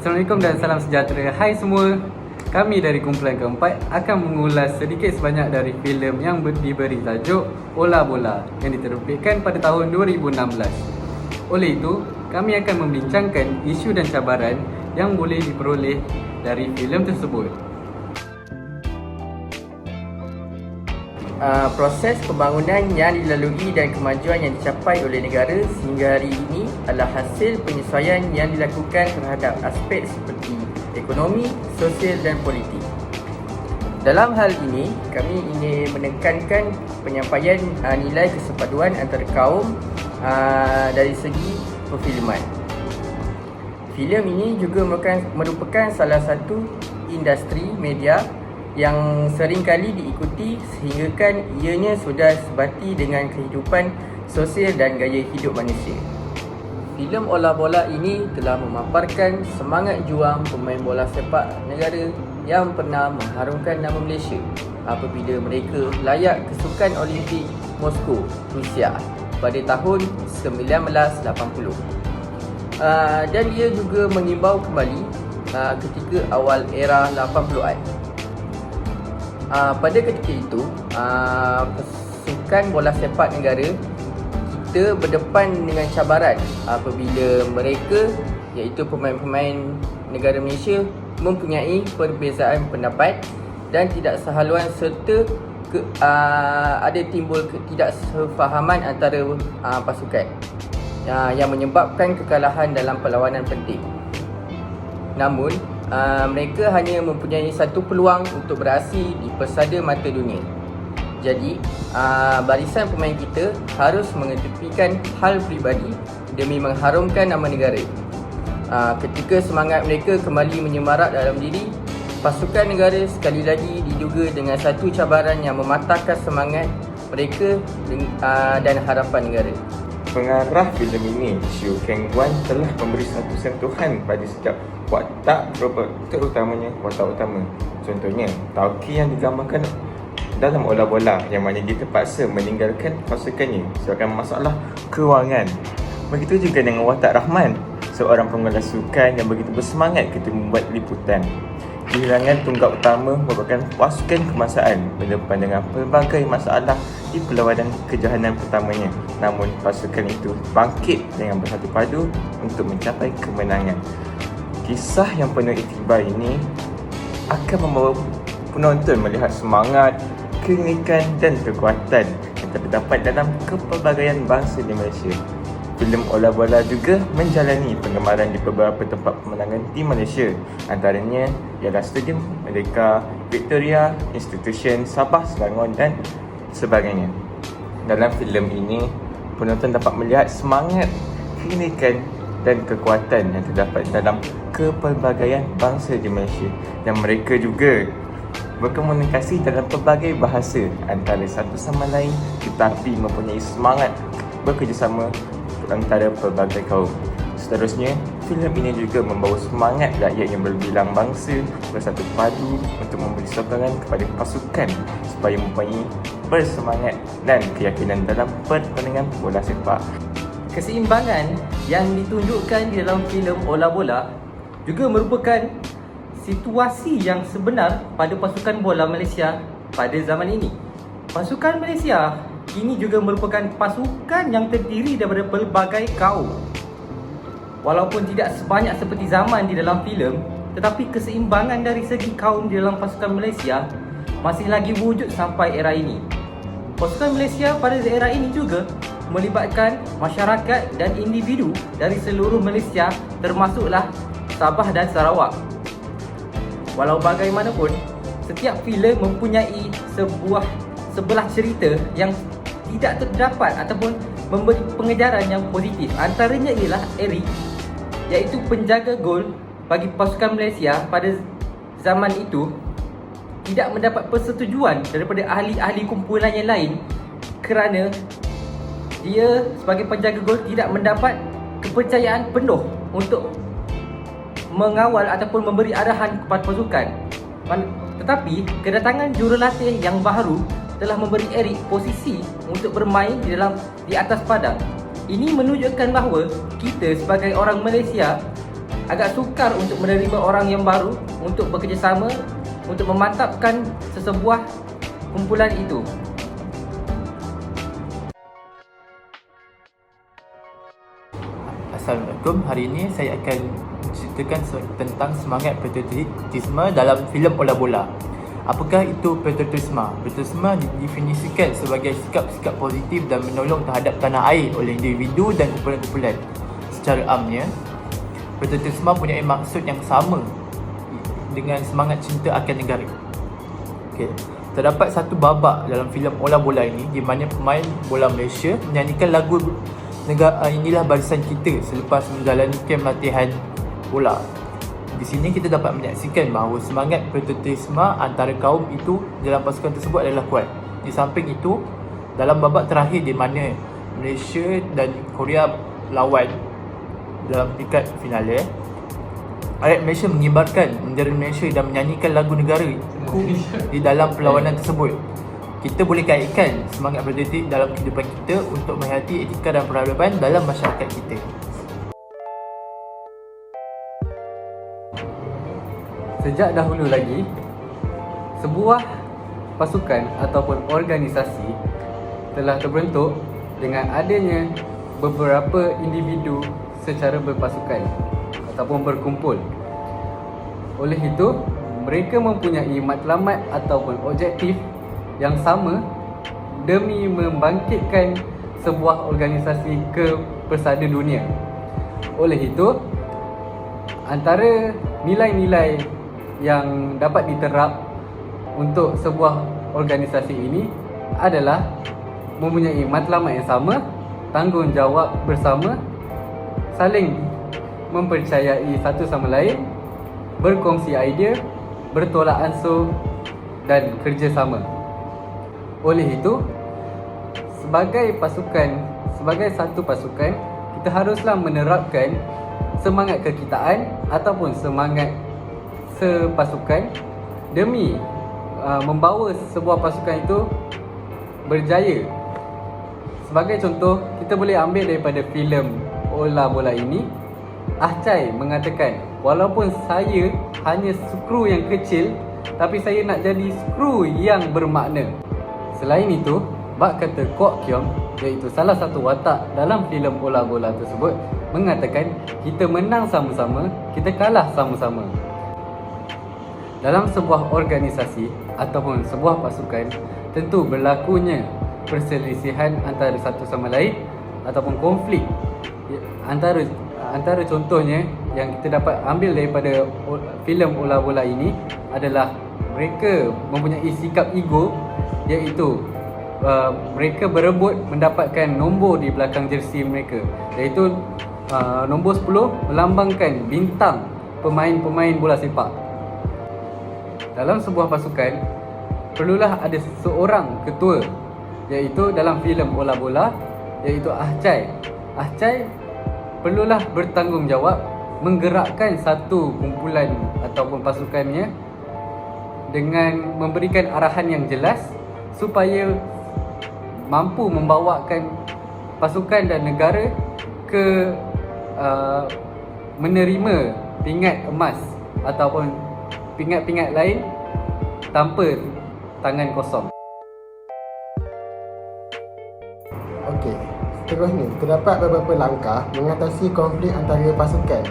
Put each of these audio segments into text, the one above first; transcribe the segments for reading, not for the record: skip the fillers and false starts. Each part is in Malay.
Assalamualaikum dan salam sejahtera. Hai semua. Kami dari kumpulan keempat akan mengulas sedikit sebanyak dari filem yang diberi tajuk Ola Bola yang diterbitkan pada tahun 2016. Oleh itu, kami akan membincangkan isu dan cabaran yang boleh diperoleh dari filem tersebut. Proses pembangunan yang dilalui dan kemajuan yang dicapai oleh negara sehingga hari ini adalah hasil penyesuaian yang dilakukan terhadap aspek seperti ekonomi, sosial dan politik. Dalam hal ini, kami ingin menekankan penyampaian nilai kesepaduan antara kaum dari segi perfilman. Filem ini juga merupakan salah satu industri media yang sering kali diikuti sehinggakan ianya sudah sebati dengan kehidupan sosial dan gaya hidup manusia. Filem Ola Bola ini telah memaparkan semangat juang pemain bola sepak negara yang pernah mengharumkan nama Malaysia apabila mereka layak ke Sukan Olimpik Moskow, Rusia pada tahun 1980. Dan ia juga mengimbau kembali ketika awal era 80-an. Pada ketika itu, Sukan Bola Sepak Negara kita berdepan dengan cabaran apabila mereka, iaitu pemain-pemain negara Malaysia, mempunyai perbezaan pendapat dan tidak sehaluan serta ada timbul ketidaksefahaman antara pasukan yang menyebabkan kekalahan dalam perlawanan penting. Namun, mereka hanya mempunyai satu peluang untuk beraksi di pesada mata dunia. Jadi, barisan pemain kita harus mengetepikan hal peribadi demi mengharumkan nama negara. Ketika semangat mereka kembali menyemarak dalam diri, pasukan negara sekali lagi diduga dengan satu cabaran yang mematahkan semangat mereka dan harapan negara. Pengarah filem ini, Xiu Keng Guan, telah memberi satu sentuhan pada setiap watak, terutamanya watak utama. Contohnya, Tauki yang digambarkan dalam Ola Bola yang mana dia terpaksa meninggalkan pasukannya sebabkan masalah kewangan. Begitu juga dengan watak Rahman, seorang pengulas sukan yang begitu bersemangat ketika membuat liputan. Kehilangan tunggak utama merupakan pasukan kemasaan berdepan dengan pelbagai masalah di perlawanan kejohanan pertamanya. Namun pasukan itu bangkit dengan bersatu padu untuk mencapai kemenangan. Kisah yang penuh iktibar ini akan membawa penonton melihat semangat, keunikan dan kekuatan yang terdapat dalam kepelbagaian bangsa di Malaysia. Filem Ola Bola juga menjalani penggemaran di beberapa tempat pemandangan di Malaysia, antaranya ialah Stadium Merdeka, Victoria, Institution Sabah, Selangor dan sebagainya. Dalam filem ini, penonton dapat melihat semangat, keunikan dan kekuatan yang terdapat dalam kepelbagaian bangsa di Malaysia, dan mereka juga berkomunikasi dalam pelbagai bahasa antara satu sama lain tetapi mempunyai semangat bekerjasama antara pelbagai kaum. Seterusnya, filem ini juga membawa semangat rakyat yang berbilang bangsa bersatu padu untuk memberi sokongan kepada pasukan supaya mempunyai bersemangat dan keyakinan dalam pertandingan bola sepak. Keseimbangan yang ditunjukkan di dalam filem Ola Bola juga merupakan situasi yang sebenar pada pasukan bola Malaysia pada zaman ini. Pasukan Malaysia kini juga merupakan pasukan yang terdiri daripada pelbagai kaum. Walaupun tidak sebanyak seperti zaman di dalam filem, tetapi keseimbangan dari segi kaum di dalam pasukan Malaysia masih lagi wujud sampai era ini. Pasukan Malaysia pada era ini juga melibatkan masyarakat dan individu dari seluruh Malaysia, termasuklah Sabah dan Sarawak. Walau bagaimanapun, setiap filem mempunyai sebelah cerita yang tidak terdapat ataupun memberi pengejaran yang positif. Antaranya ialah Eric, iaitu penjaga gol bagi pasukan Malaysia pada zaman itu, tidak mendapat persetujuan daripada ahli-ahli kumpulan yang lain kerana dia sebagai penjaga gol tidak mendapat kepercayaan penuh untuk mengawal ataupun memberi arahan kepada pasukan. Tetapi kedatangan jurulatih yang baru telah memberi Eric posisi untuk bermain di atas padang. Ini menunjukkan bahawa kita sebagai orang Malaysia agak sukar untuk menerima orang yang baru untuk bekerjasama untuk memantapkan sesebuah kumpulan itu. Assalamualaikum. Hari ini saya akan ceritakan tentang semangat patriotisme dalam filem Ola Bola. Apakah itu patriotisme? Patriotisme didefinisikan sebagai sikap-sikap positif dan menolong terhadap tanah air oleh individu dan kumpulan-kumpulan. Secara amnya, patriotisme mempunyai maksud yang sama dengan semangat cinta akan negara. Okey. Terdapat satu babak dalam filem Ola Bola ini di mana pemain bola Malaysia menyanyikan lagu negara inilah barisan kita selepas menjalani kem latihan bola. Di sini kita dapat menyaksikan bahawa semangat patriotisme antara kaum itu dalam pasukan tersebut adalah kuat. Di samping itu, dalam babak terakhir di mana Malaysia dan Korea lawan dalam peringkat finale, rakyat Malaysia mengibarkan bendera Malaysia dan menyanyikan lagu negara di dalam perlawanan tersebut. Kita boleh kaitkan semangat patriotik dalam kehidupan kita untuk menghayati etika dan peradaban dalam masyarakat kita. Sejak dahulu lagi, sebuah pasukan ataupun organisasi telah terbentuk dengan adanya beberapa individu secara berpasukan ataupun berkumpul. Oleh itu, mereka mempunyai matlamat ataupun objektif yang sama demi membangkitkan sebuah organisasi ke persada dunia. Oleh itu, antara nilai-nilai yang dapat diterap untuk sebuah organisasi ini adalah mempunyai matlamat yang sama, tanggungjawab bersama, saling mempercayai satu sama lain, berkongsi idea, bertolak ansur dan kerjasama. Oleh itu, sebagai satu pasukan, kita haruslah menerapkan semangat kekitaan ataupun semangat sepasukan demi membawa sebuah pasukan itu berjaya. Sebagai contoh, kita boleh ambil daripada filem Ola Bola ini. Ah Chai mengatakan, walaupun saya hanya skru yang kecil, tapi saya nak jadi skru yang bermakna. Selain itu, bak kata Kwok Kiong, iaitu salah satu watak dalam filem Ola Bola tersebut, mengatakan kita menang sama-sama, kita kalah sama-sama. Dalam sebuah organisasi ataupun sebuah pasukan, tentu berlakunya perselisihan antara satu sama lain ataupun konflik. Antara contohnya yang kita dapat ambil daripada filem Ola Bola ini adalah mereka mempunyai sikap ego, iaitu mereka berebut mendapatkan nombor di belakang jersey mereka, iaitu nombor 10 melambangkan bintang pemain-pemain bola sepak. Dalam sebuah pasukan perlulah ada seorang ketua, iaitu dalam filem Ola Bola, iaitu Ah Chai. Ah Chai perlulah bertanggungjawab menggerakkan satu kumpulan ataupun pasukannya dengan memberikan arahan yang jelas supaya mampu membawakan pasukan dan negara ke menerima pingat emas ataupun pingat-pingat lain tanpa tangan kosong. Okey, seterusnya terdapat beberapa langkah mengatasi konflik antara pasukan.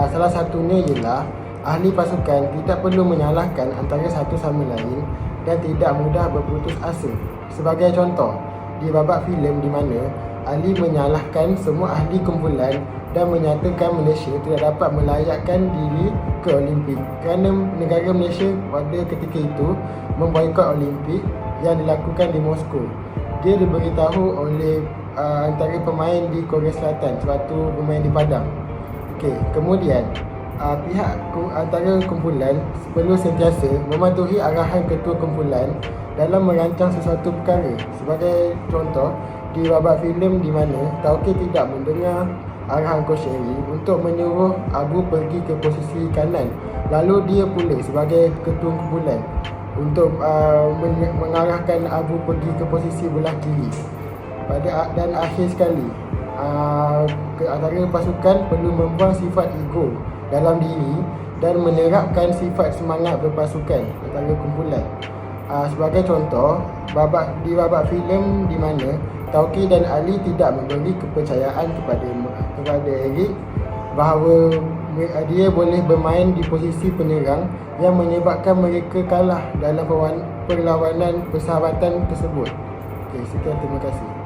Salah satunya ialah ahli pasukan tidak perlu menyalahkan antara satu sama lain dan tidak mudah berputus asa. Sebagai contoh, di babak filem di mana Ali menyalahkan semua ahli kumpulan dan menyatakan Malaysia tidak dapat melayakkan diri ke Olimpik kerana negara Malaysia pada ketika itu memboikot Olimpik yang dilakukan di Moskow. Dia diberitahu oleh antara pemain di Korea Selatan sewaktu bermain di Padang. Okey, kemudian pihak antara kumpulan perlu sentiasa mematuhi arahan ketua kumpulan dalam merancang sesuatu perkara. Sebagai contoh, di babak filem di mana Tauqir tidak mendengar arahan Kosheri untuk menyuruh Abu pergi ke posisi kanan, lalu dia pula sebagai ketua kumpulan untuk mengarahkan Abu pergi ke posisi belah kiri. Dan akhir sekali, antara pasukan perlu membuang sifat ego dalam diri dan menerapkan sifat semangat berpasukan antara kumpulan. Sebagai contoh, di babak filem di mana Tauqi dan Ali tidak memberi kepercayaan kepada Eric bahawa dia boleh bermain di posisi penyerang yang menyebabkan mereka kalah dalam perlawanan persahabatan tersebut. Okey, sekian, terima kasih.